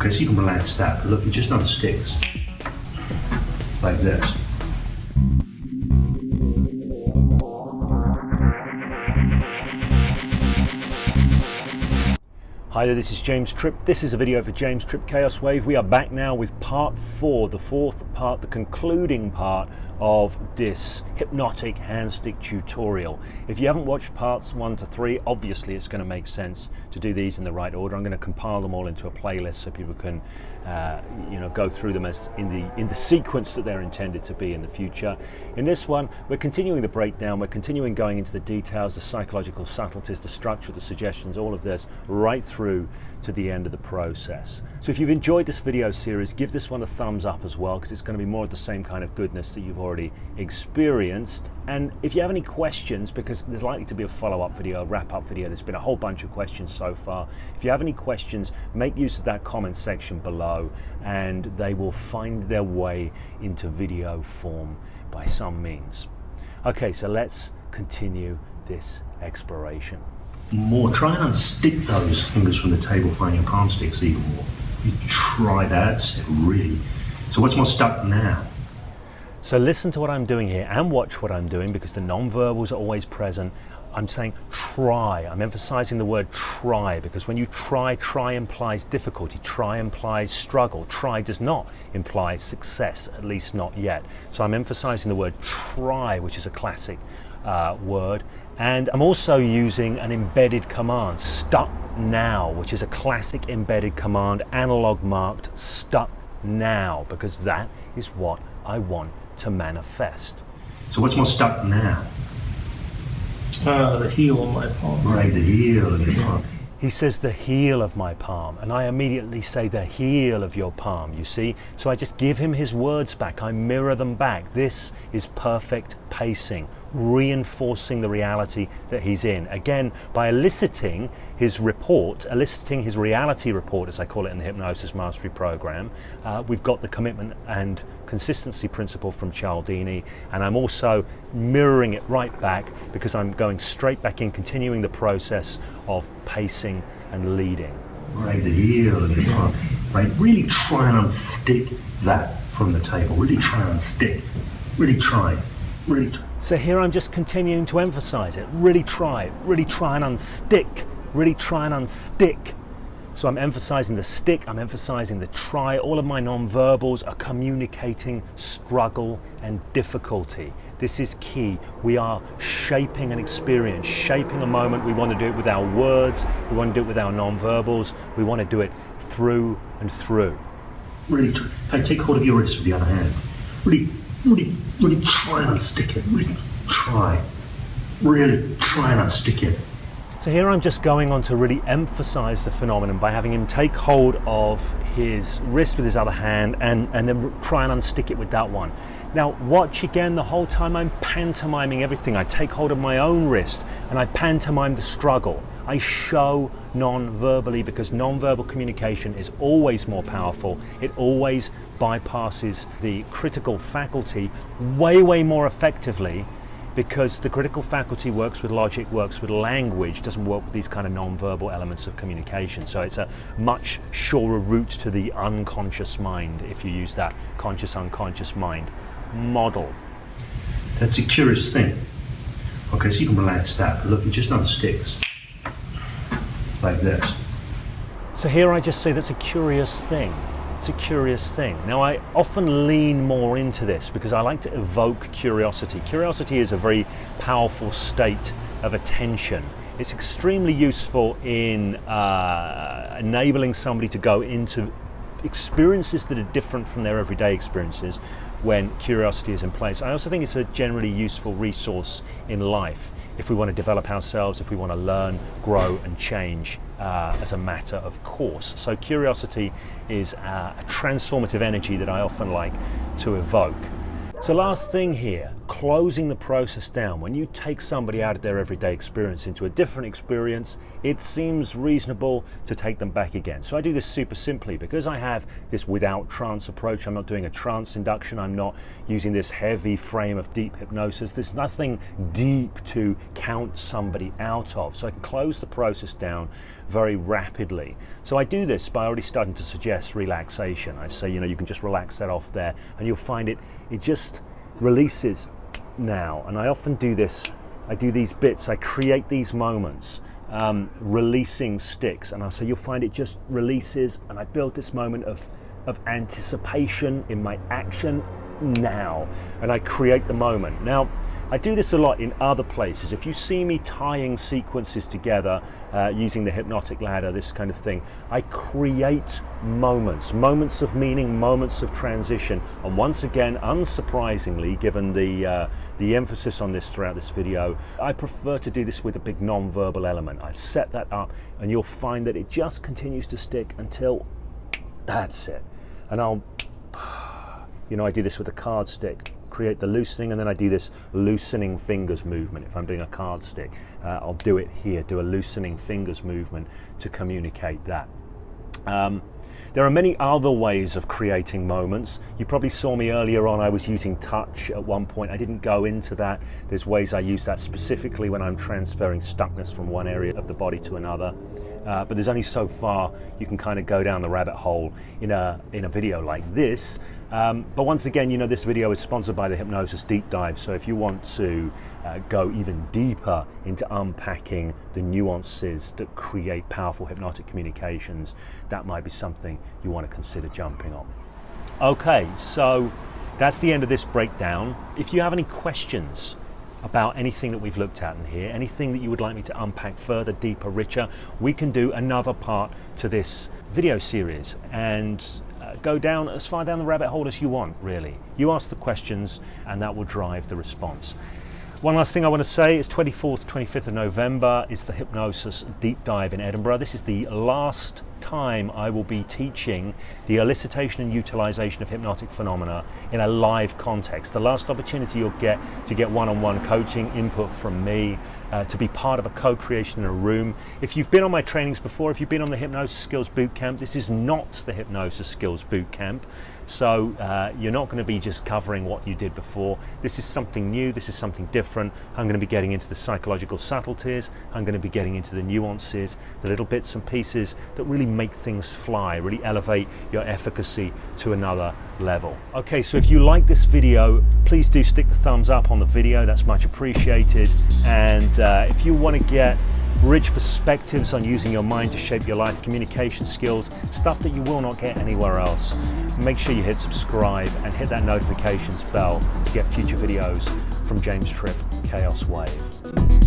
Okay, so you can relax that, but look, it just unsticks. Like this. Hi there, this is James Tripp. This is a video for James Tripp Chaos Wave. We are back now with part 4, the fourth part, the concluding part of this hypnotic handstick tutorial. If you haven't watched parts 1 to 3, obviously it's going to make sense to do these in the right order. I'm going to compile them all into a playlist so people can go through them as in the sequence that they're intended to be in the future. In this one, we're continuing the breakdown, we're continuing going into the details, the psychological subtleties, the structure, the suggestions, all of this right through to the end of the process. So if you've enjoyed this video series, give this one a thumbs up as well, because it's going to be more of the same kind of goodness that you've already experienced. And if you have any questions, because there's likely to be a follow-up video, a wrap-up video, there's been a whole bunch of questions so far. If you have any questions, make use of that comment section below and they will find their way into video form by some means. Okay, so let's continue this exploration. More, try and unstick those fingers from the table, find your palm sticks even more. You try that, really. So what's more stuck now? So listen to what I'm doing here and watch what I'm doing, because the non-verbals are always present. I'm saying try. I'm emphasizing the word try, because when you try implies difficulty. Try implies struggle. Try does not imply success, at least not yet. So I'm emphasizing the word try, which is a classic word. And I'm also using an embedded command, stuck now, which is a classic embedded command, analog marked stuck now, because that is what I want to manifest. So what's more stuck now? The heel of my palm. Right, the heel of your palm. He says the heel of my palm, and I immediately say the heel of your palm, you see? So I just give him his words back, I mirror them back. This is perfect pacing, reinforcing the reality that he's in. Again, by eliciting his report, eliciting his reality report, as I call it in the Hypnosis Mastery Program, we've got the commitment and consistency principle from Cialdini, and I'm also mirroring it right back, because I'm going straight back in, continuing the process of pacing and leading. Right, the heel of your palm. Right, really try and unstick that from the table. Really try and unstick. Really try. Really try. So here I'm just continuing to emphasize it. Really try and unstick. Really try and unstick. So I'm emphasizing the stick, I'm emphasizing the try. All of my non-verbals are communicating struggle and difficulty. This is key. We are shaping an experience, shaping a moment. We want to do it with our words, we want to do it with our non-verbals, we want to do it through and through. Really try. Okay, take hold of your wrist with the other hand. Really try and unstick it. Really try and unstick it. So here I'm just going on to really emphasize the phenomenon by having him take hold of his wrist with his other hand and then try and unstick it with that one. Now watch again, the whole time I'm pantomiming everything. I take hold of my own wrist and I pantomime the struggle. I show non-verbally, because non-verbal communication is always more powerful. It always bypasses the critical faculty way more effectively, because the critical faculty works with logic, works with language, doesn't work with these kind of non-verbal elements of communication. So it's a much surer route to the unconscious mind if you use that conscious-unconscious mind model. That's a curious thing. Okay, so you can relax that, but look, it just unsticks. Like this. So here I just say that's a curious thing. It's a curious thing. Now I often lean more into this because I like to evoke curiosity. Curiosity is a very powerful state of attention. It's extremely useful in enabling somebody to go into experiences that are different from their everyday experiences when curiosity is in place. I also think it's a generally useful resource in life if we want to develop ourselves, if we want to learn, grow and change as a matter of course. So curiosity is a transformative energy that I often like to evoke. So last thing here, closing the process down. When you take somebody out of their everyday experience into a different experience, it seems reasonable to take them back again. So I do this super simply because I have this without trance approach. I'm not doing a trance induction. I'm not using this heavy frame of deep hypnosis. There's nothing deep to count somebody out of. So I can close the process down very rapidly. So I do this by already starting to suggest relaxation. I say, you can just relax that off there, and you'll find it just releases now. And I often do this, I do these bits, I create these moments, releasing sticks, and I say you'll find it just releases, and I build this moment of anticipation in my action now, and I create the moment. Now, I do this a lot in other places. If you see me tying sequences together using the hypnotic ladder, this kind of thing, I create moments of meaning, moments of transition. And once again, unsurprisingly, given the emphasis on this throughout this video, I prefer to do this with a big non-verbal element. I set that up, and you'll find that it just continues to stick until that's it. And I do this with a card stick. Create the loosening, and then I do this loosening fingers movement. If I'm doing a card stick, I'll do it here, do a loosening fingers movement to communicate that. There are many other ways of creating moments. You probably saw me earlier on, I was using touch at one point. I didn't go into that. There's ways I use that specifically when I'm transferring stuckness from one area of the body to another. But there's only so far you can kind of go down the rabbit hole in a video like this. But once again, this video is sponsored by the Hypnosis Deep Dive. So if you want to go even deeper into unpacking the nuances that create powerful hypnotic communications, that might be something you want to consider jumping on. Okay, so that's the end of this breakdown. If you have any questions about anything that we've looked at in here, anything that you would like me to unpack further, deeper, richer, we can do another part to this video series and go down as far down the rabbit hole as you want, really. You ask the questions and that will drive the response. One last thing I want to say is 24th, 25th of November is the Hypnosis Deep Dive in Edinburgh. This is the last time I will be teaching the elicitation and utilization of hypnotic phenomena in a live context. The last opportunity you'll get to get one-on-one coaching input from me, to be part of a co-creation in a room. If you've been on my trainings before, if you've been on the Hypnosis Skills Bootcamp, this is not the Hypnosis Skills Bootcamp. So you're not going to be just covering what you did before. This is something new, this is something different. I'm going to be getting into the psychological subtleties, I'm going to be getting into the nuances, the little bits and pieces that really make things fly, really elevate your efficacy to another level. Okay, so if you like this video, please do stick the thumbs up on the video, that's much appreciated. And if you want to get rich perspectives on using your mind to shape your life, communication skills, stuff that you will not get anywhere else, make sure you hit subscribe and hit that notifications bell to get future videos from James Tripp, Chaos Wave.